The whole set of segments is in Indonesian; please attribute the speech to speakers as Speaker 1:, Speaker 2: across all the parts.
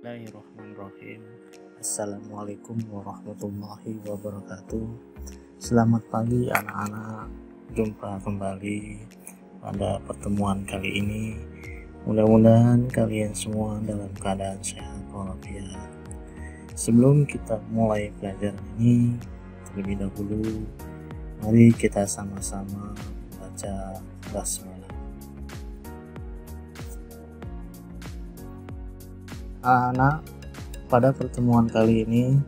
Speaker 1: Bismillahirrahmanirrahim. Assalamualaikum warahmatullahi wabarakatuh. Selamat pagi anak-anak. Jumpa kembali pada pertemuan kali ini. Mudah-mudahan kalian semua dalam keadaan sehat walafiat. Sebelum kita mulai pelajaran ini, terlebih dahulu mari kita sama-sama baca basmalah. Anak, pada pertemuan kali ini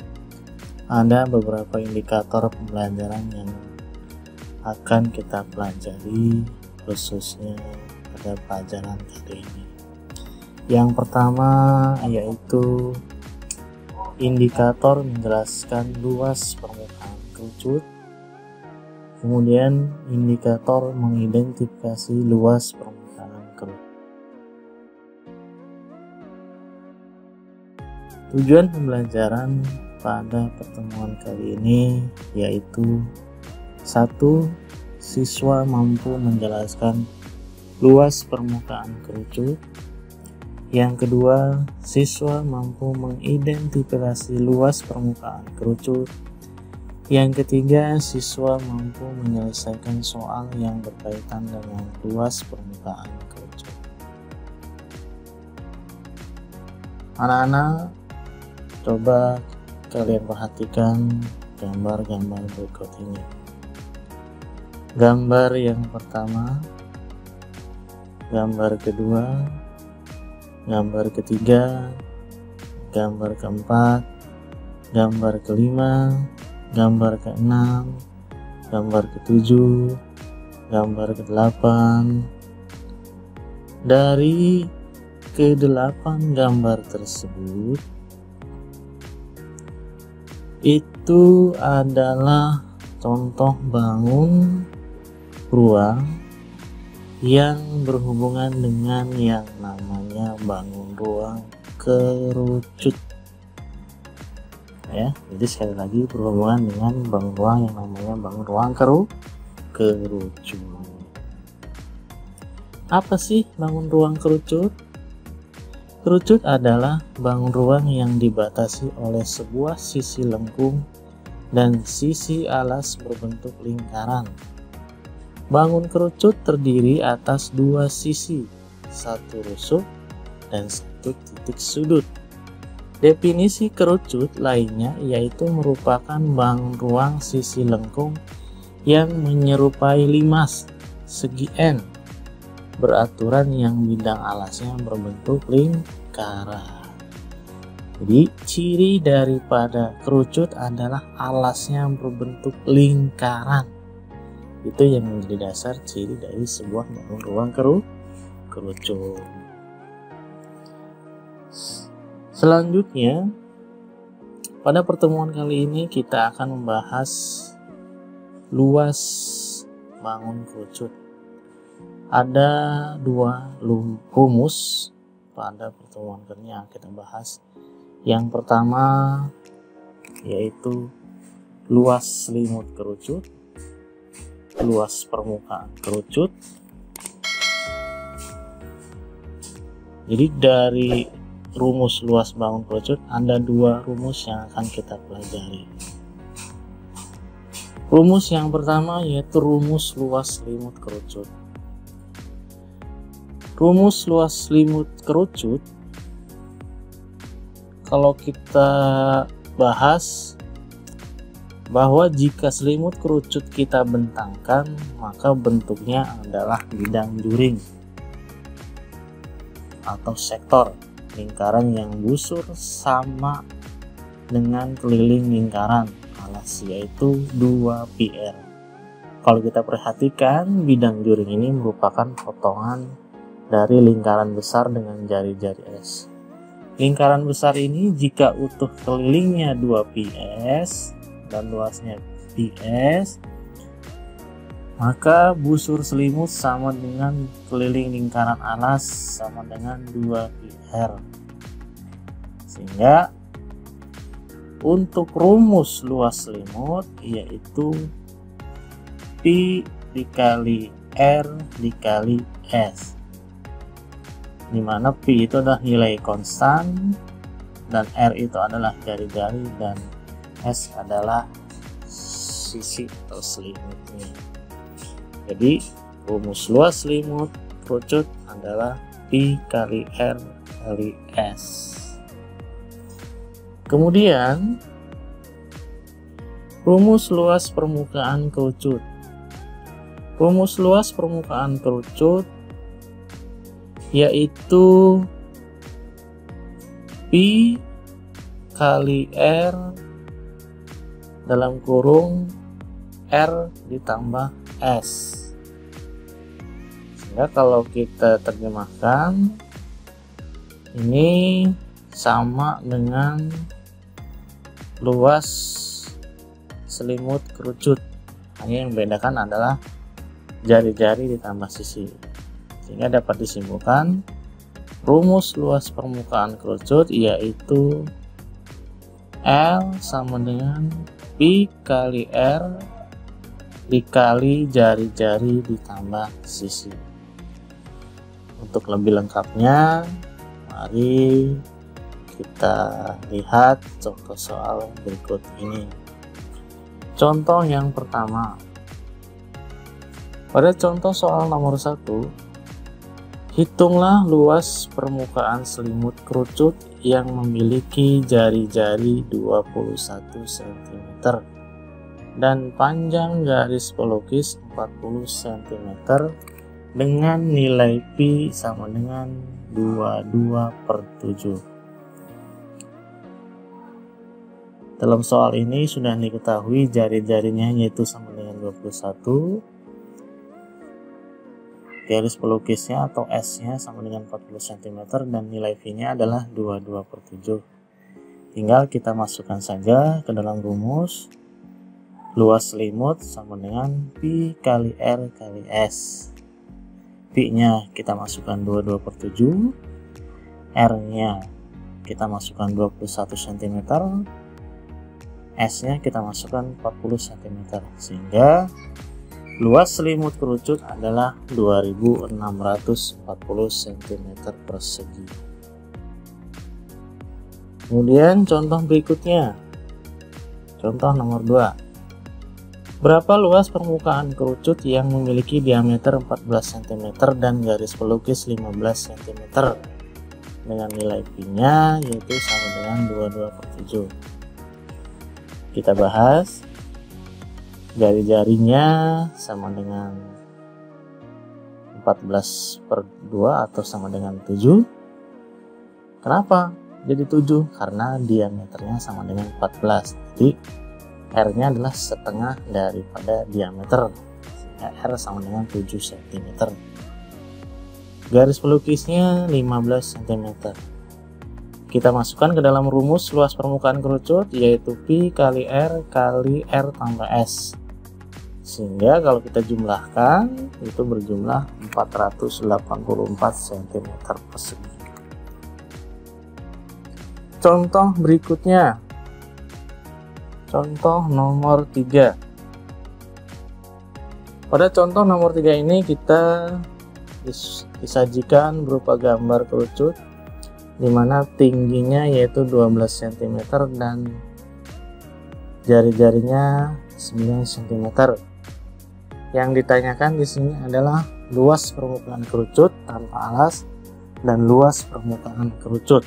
Speaker 1: ada beberapa indikator pembelajaran yang akan kita pelajari khususnya pada pelajaran kali ini. Yang pertama yaitu indikator menjelaskan luas permukaan kerucut, kemudian indikator mengidentifikasi luas permukaan kerucut. Tujuan pembelajaran pada pertemuan kali ini yaitu 1. Siswa mampu menjelaskan luas permukaan kerucut. Yang kedua, siswa mampu mengidentifikasi luas permukaan kerucut. Yang ketiga, siswa mampu menyelesaikan soal yang berkaitan dengan luas permukaan kerucut. Anak-anak, coba kalian perhatikan gambar-gambar berikut ini. Gambar yang pertama, gambar kedua, gambar ketiga, gambar keempat, gambar kelima, gambar keenam, gambar ketujuh, gambar kedelapan. Dari ke-8 gambar tersebut itu adalah contoh bangun ruang yang berhubungan dengan yang namanya bangun ruang kerucut. Ya, jadi sekali lagi berhubungan dengan bangun ruang yang namanya bangun ruang kerucut. Apa sih bangun ruang kerucut? Kerucut adalah bangun ruang yang dibatasi oleh sebuah sisi lengkung dan sisi alas berbentuk lingkaran. Bangun kerucut terdiri atas dua sisi, satu rusuk dan satu titik sudut. Definisi kerucut lainnya yaitu merupakan bangun ruang sisi lengkung yang menyerupai limas segi N beraturan yang bidang alasnya berbentuk lingkaran. Jadi ciri daripada kerucut adalah alasnya berbentuk lingkaran. Itu yang menjadi dasar ciri dari sebuah bangun ruang kerucut. Selanjutnya, pada pertemuan kali ini kita akan membahas luas bangun kerucut. Ada dua rumus pada pertemuan kali ini yang kita bahas. Yang pertama yaitu luas selimut kerucut, luas permukaan kerucut. Jadi dari rumus luas bangun kerucut ada dua rumus yang akan kita pelajari. Rumus yang pertama yaitu rumus luas selimut kerucut. Rumus luas selimut kerucut kalau kita bahas bahwa jika selimut kerucut kita bentangkan maka bentuknya adalah bidang juring atau sektor lingkaran yang busur sama dengan keliling lingkaran alas yaitu 2πr. Kalau kita perhatikan bidang juring ini merupakan potongan dari lingkaran besar dengan jari-jari S. Lingkaran besar ini jika utuh kelilingnya 2πs dan luasnya ps, maka busur selimut sama dengan keliling lingkaran alas sama dengan 2πr. Sehingga untuk rumus luas selimut yaitu Pi dikali R dikali S, dimana Pi itu adalah nilai konstan dan R itu adalah jari-jari, dan S adalah sisi atau selimutnya. Jadi rumus luas selimut kerucut adalah Pi kali R kali S. Kemudian rumus luas permukaan kerucut. Rumus luas permukaan kerucut yaitu Pi kali R dalam kurung R ditambah S. Sehingga kalau kita terjemahkan, ini sama dengan luas selimut kerucut, hanya yang membedakan adalah jari-jari ditambah sisi. Sehingga dapat disimpulkan rumus luas permukaan kerucut yaitu L sama dengan Pi kali R dikali jari-jari ditambah sisi. Untuk lebih lengkapnya, mari kita lihat contoh soal berikut ini. Contoh yang pertama. Pada contoh soal nomor 1, hitunglah luas permukaan selimut kerucut yang memiliki jari-jari 21 cm dan panjang garis pelukis 40 cm dengan nilai Pi sama dengan 22/7. Dalam soal ini sudah diketahui jari-jarinya yaitu sama dengan 21, garis pelukisnya atau S-nya sama dengan 40 cm dan nilai V-nya adalah 22/7. Tinggal kita masukkan saja ke dalam rumus. Luas selimut sama dengan Pi kali R kali S. Pi-nya kita masukkan 22/7, R-nya kita masukkan 21 cm, S-nya kita masukkan 40 cm, sehingga luas selimut kerucut adalah 2640 cm persegi. Kemudian contoh berikutnya, contoh nomor 2. Berapa luas permukaan kerucut yang memiliki diameter 14 cm dan garis pelukis 15 cm dengan nilai Pi-nya yaitu sama dengan 22/7. Kita bahas. Jari-jarinya sama dengan 14/2 atau sama dengan 7. Kenapa jadi 7? Karena diameternya sama dengan 14. Jadi R-nya adalah setengah daripada diameter, sehingga R sama dengan 7 cm. Garis pelukisnya 15 cm. Kita masukkan ke dalam rumus luas permukaan kerucut yaitu Pi kali R kali R tambah S. Sehingga kalau kita jumlahkan itu berjumlah 484 cm persegi. Contoh berikutnya. Contoh nomor 3. Pada contoh nomor 3 ini kita disajikan berupa gambar kerucut di mana tingginya yaitu 12 cm dan jari-jarinya 9 cm. Yang ditanyakan di sini adalah luas permukaan kerucut tanpa alas dan luas permukaan kerucut.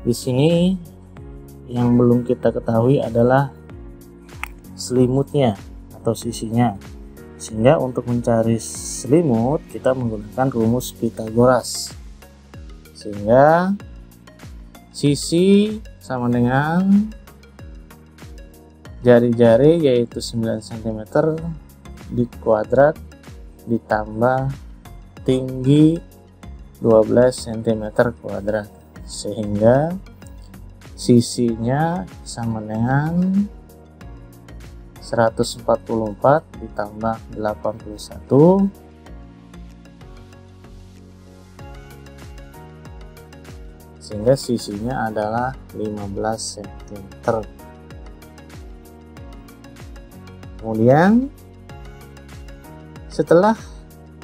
Speaker 1: Di sini yang belum kita ketahui adalah selimutnya atau sisinya. Sehingga untuk mencari selimut kita menggunakan rumus Pythagoras. Sehingga sisi sama dengan jari-jari yaitu 9 cm di kuadrat ditambah tinggi 12 cm kuadrat, sehingga sisinya sama dengan 144 ditambah 81 sehingga sisinya adalah 15 cm. Kemudian setelah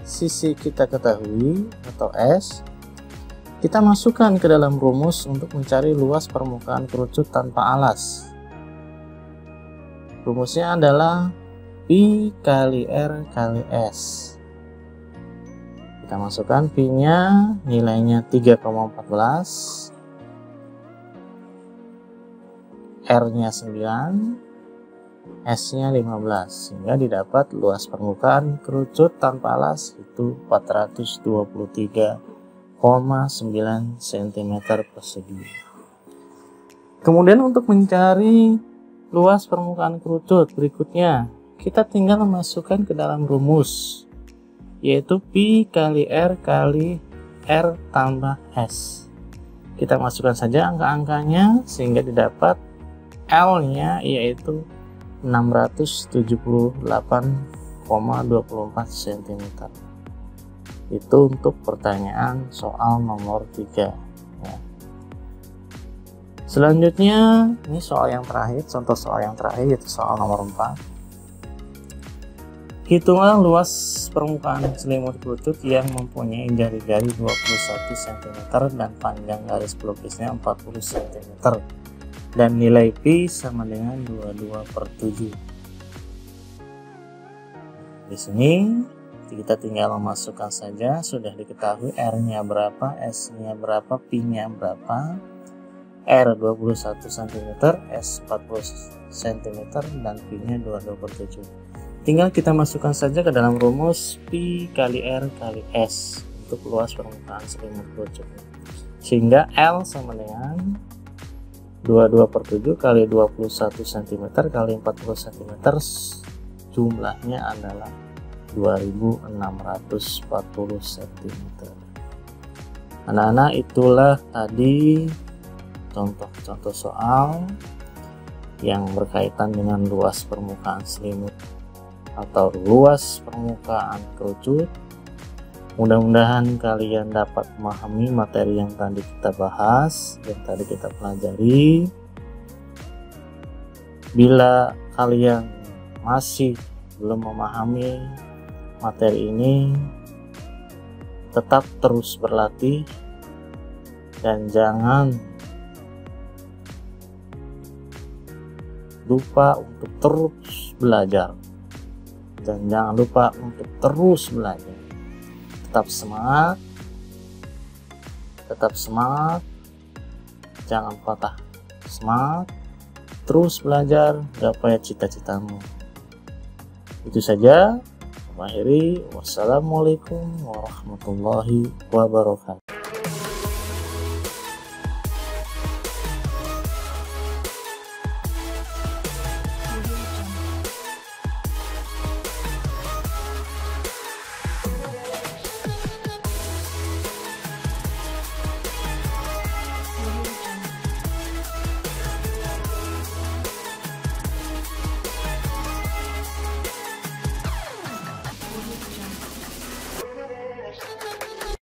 Speaker 1: sisi kita ketahui atau S, Kita masukkan ke dalam rumus untuk mencari luas permukaan kerucut tanpa alas. Rumusnya adalah Pi kali R kali S. Kita masukkan Pi-nya nilainya 3,14, R-nya 9, S-nya 15, sehingga didapat luas permukaan kerucut tanpa alas itu 423,9 cm persegi. Kemudian untuk mencari luas permukaan kerucut berikutnya, kita tinggal memasukkan ke dalam rumus, yaitu Pi kali R kali R tambah S. Kita masukkan saja angka-angkanya sehingga didapat L-nya yaitu 678,24 cm. Itu untuk pertanyaan soal nomor 3 ya. Selanjutnya ini soal yang terakhir, contoh soal yang terakhir yaitu soal nomor 4. Hitunglah luas permukaan selimut kerucut yang mempunyai jari-jari 21 cm dan panjang garis pelukisnya 40 cm dan nilai Pi sama dengan 22/7. Di sini kita tinggal memasukkan saja, sudah diketahui R-nya berapa, S-nya berapa, Pi-nya berapa. R 21 cm, S 40 cm dan Pi-nya 22/7. Tinggal kita masukkan saja ke dalam rumus Pi kali R kali S untuk luas permukaan selimut kerucut, sehingga L sama dengan 22/7 kali 21 cm kali 40 cm, jumlahnya adalah 2640 cm. Anak-anak, itulah tadi contoh-contoh soal yang berkaitan dengan luas permukaan selimut atau luas permukaan kerucut. Mudah-mudahan kalian dapat memahami materi yang tadi kita bahas, yang tadi kita pelajari. Bila kalian masih belum memahami materi ini, tetap terus berlatih dan jangan lupa untuk terus belajar. Dan jangan lupa untuk terus belajar. Tetap semangat, jangan patah semangat, terus belajar, gapai cita-citamu. Itu saja. Mengakhiri, wassalamualaikum warahmatullahi wabarakatuh.